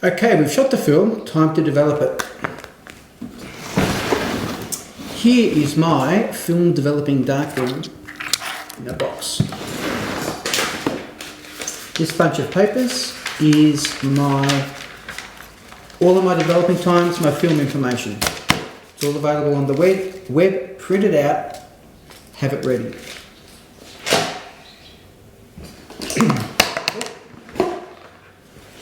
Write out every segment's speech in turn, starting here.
Okay, we've shot the film, time to develop it. Here is my film developing darkroom in a box. This bunch of papers is all of my developing times, my film information. It's all available on the web, print it out, have it ready.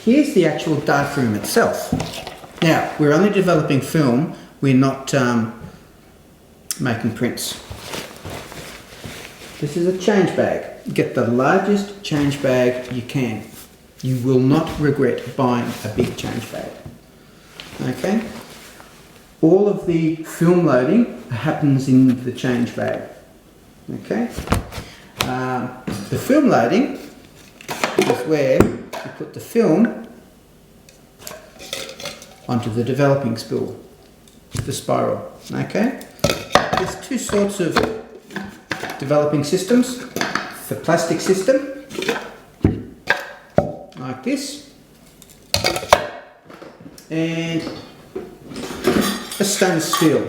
Here's the actual darkroom itself. Now, we're only developing film, we're not making prints. This is a change bag. Get the largest change bag you can. You will not regret buying a big change bag. Okay? All of the film loading happens in the change bag. Okay? The film loading is where you put the film onto the developing spool, the spiral. Okay? There's two sorts of developing systems. The plastic system, like this, and a stainless steel.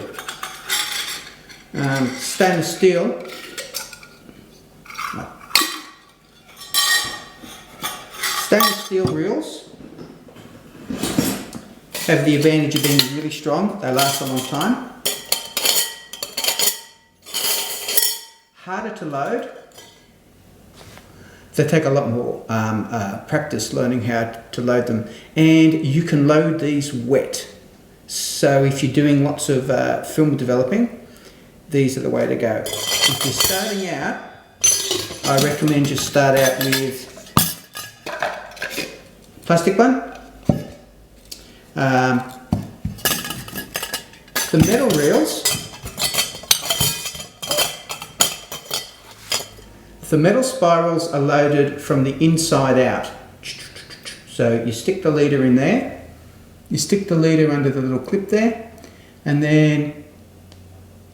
Stainless steel reels have the advantage of being really strong. They last a long time. Harder to load. They take a lot more practice learning how to load them, and you can load these wet. So if you're doing lots of film developing, these are the way to go. If you're starting out, I recommend you start out with plastic one. The metal reels. The metal spirals are loaded from the inside out. So you stick the leader in there, you stick the leader under the little clip there, and then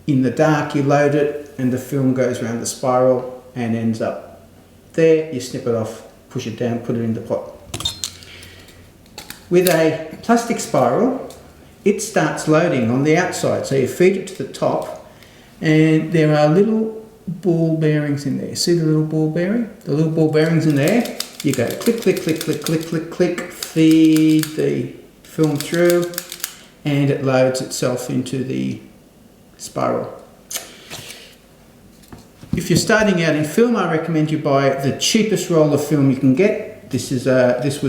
in the dark you load it and the film goes around the spiral and ends up there. You snip it off, push it down, put it in the pot. With a plastic spiral, it starts loading on the outside. So you feed it to the top, and there are little ball bearings in there. See the little ball bearing? The little ball bearings in there. You go click, click, click, click, click, click, click, feed the film through, and it loads itself into the spiral. If you're starting out in film, I recommend you buy the cheapest roll of film you can get. This was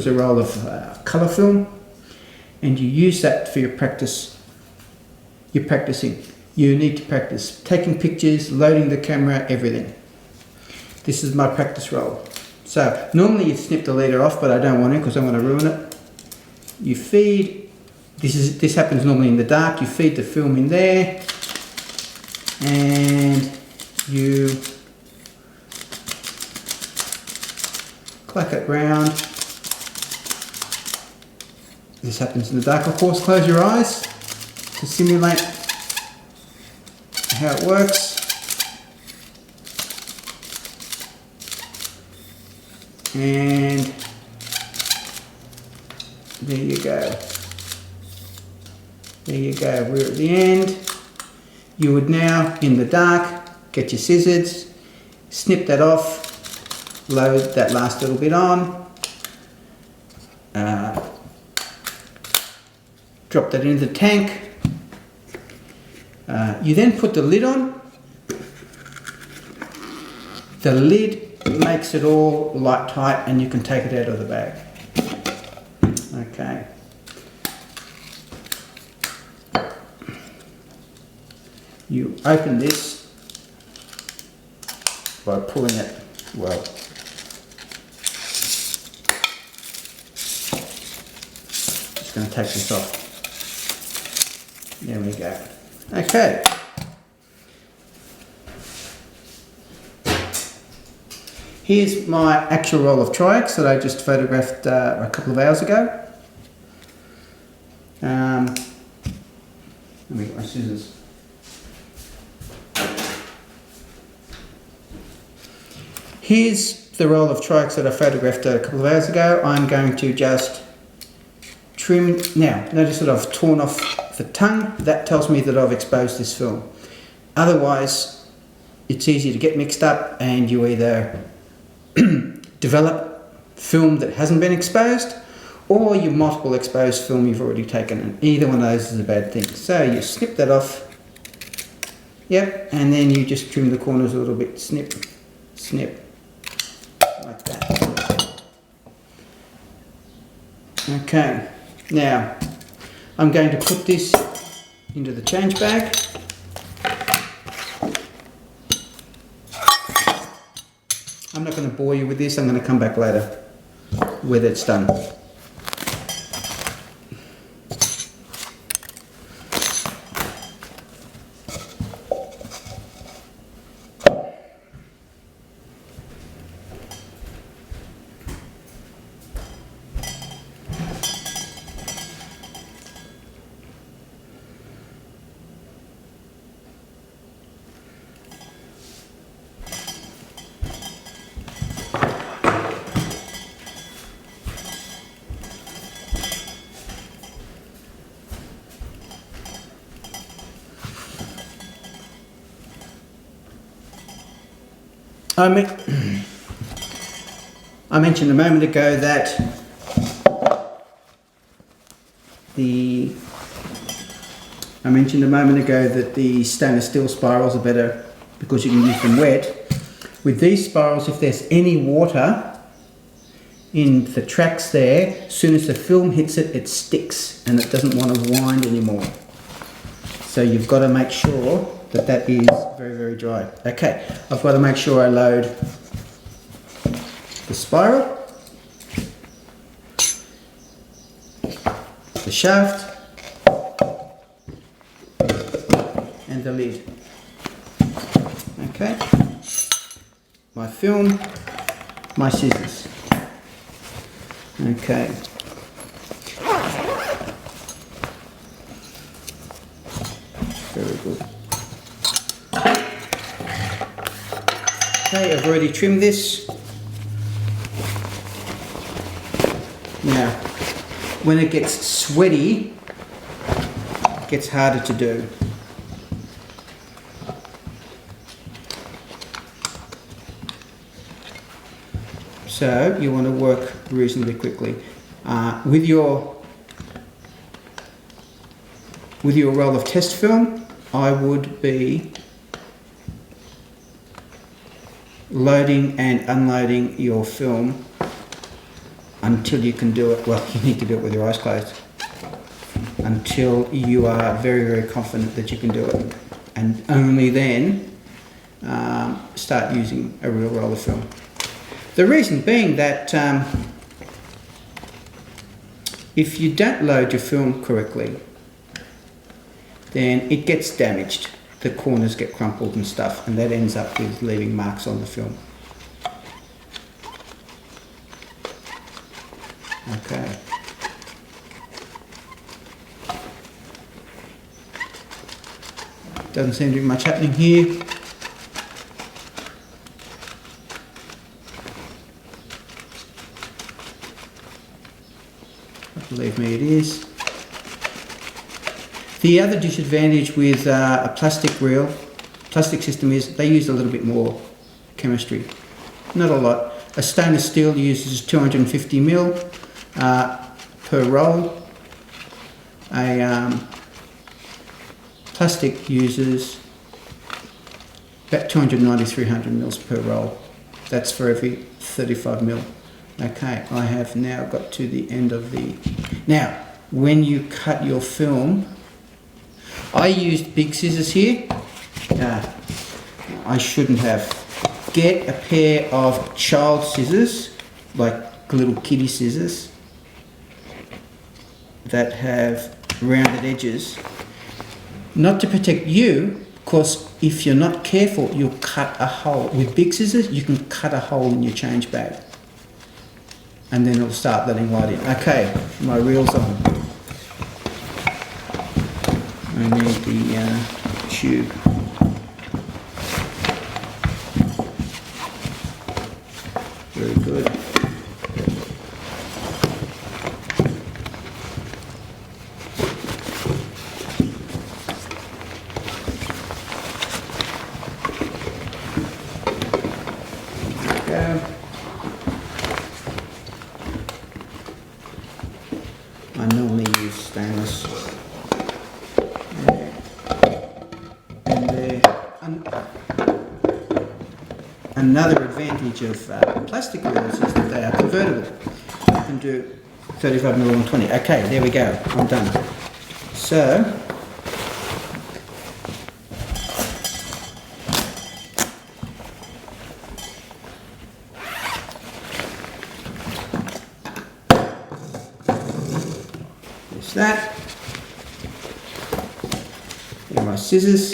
a roll of colour film, and you use that for your practice. You're practicing. You need to practice taking pictures, loading the camera, everything. This is my practice roll. So normally you snip the leader off, but I don't want to because I want to ruin it. You feed, this happens normally in the dark, you feed the film in there, and you clack it round. This happens in the dark, of course. Close your eyes to simulate how it works. And there you go. There you go. We're at the end. You would now, in the dark, get your scissors, snip that off, load that last little bit on, drop that into the tank. You then put the lid on. The lid makes it all light tight and you can take it out of the bag. Okay. You open this by pulling it well. Just going to take this off. There we go. Okay. Here's my actual roll of Tri-X that I just photographed a couple of hours ago. Let me get my scissors. Here's the roll of Tri-X that I photographed a couple of hours ago. I'm going to just trim. Now, notice that I've torn off the tongue. That tells me that I've exposed this film. Otherwise, it's easy to get mixed up and you either develop film that hasn't been exposed, or your multiple exposed film you've already taken, and either one of those is a bad thing. So you snip that off. Yep, and then you just trim the corners a little bit. Snip, snip, like that. Okay, now I'm going to put this into the change bag. I'm not going to bore you with this, I'm going to come back later when it's done. I mentioned a moment ago that the stainless steel spirals are better because you can use them wet. With these spirals, if there's any water in the tracks there, as soon as the film hits it, it sticks and it doesn't want to wind anymore. So you've got to make sure that that is very, very dry. Okay, I've got to make sure I load the spiral, the shaft, and the lid. Okay, my film, my scissors. Okay. Very good. Okay, I've already trimmed this. Now, when it gets sweaty, it gets harder to do. So you want to work reasonably quickly. With your roll of test film, I would be loading and unloading your film until you can do it. Well, you need to do it with your eyes closed until you are very, very confident that you can do it, and only then start using a real roll of film. The reason being that if you don't load your film correctly, then it gets damaged. The corners get crumpled and stuff, and that ends up with leaving marks on the film. Okay. Doesn't seem to be much happening here. Believe me, it is. The other disadvantage with a plastic system is they use a little bit more chemistry. Not a lot. A stainless steel uses 250 mil per roll. A plastic uses about 290-300 mils per roll. That's for every 35 mil. Okay, I have now got to the end of the... Now, when you cut your film, I used big scissors here. I shouldn't have. Get a pair of child scissors, like little kiddie scissors, that have rounded edges. Not to protect you, because if you're not careful, you'll cut a hole. With big scissors, you can cut a hole in your change bag, and then it'll start letting light in. Okay, my reel's on. I need the tube. Very good. I normally use stainless. And another advantage of plastic reels is that they are convertible. You can do 35mm on 20. Okay, there we go. I'm done. So, there's that. Here are my scissors.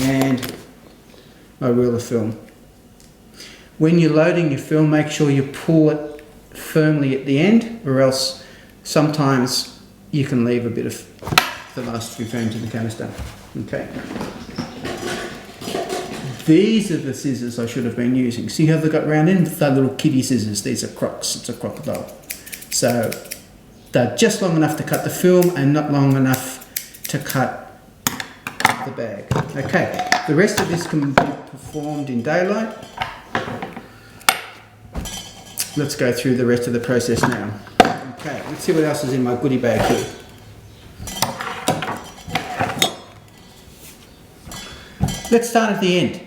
And my reel of film. When you're loading your film, make sure you pull it firmly at the end, or else sometimes you can leave a bit of the last few frames in the canister. Okay. These are the scissors I should have been using. See how they got round in? They're little kiddie scissors. These are crocs. It's a crocodile. So they're just long enough to cut the film and not long enough to cut the bag. Okay, the rest of this can be performed in daylight. Let's go through the rest of the process now. Okay, let's see what else is in my goodie bag here. Let's start at the end.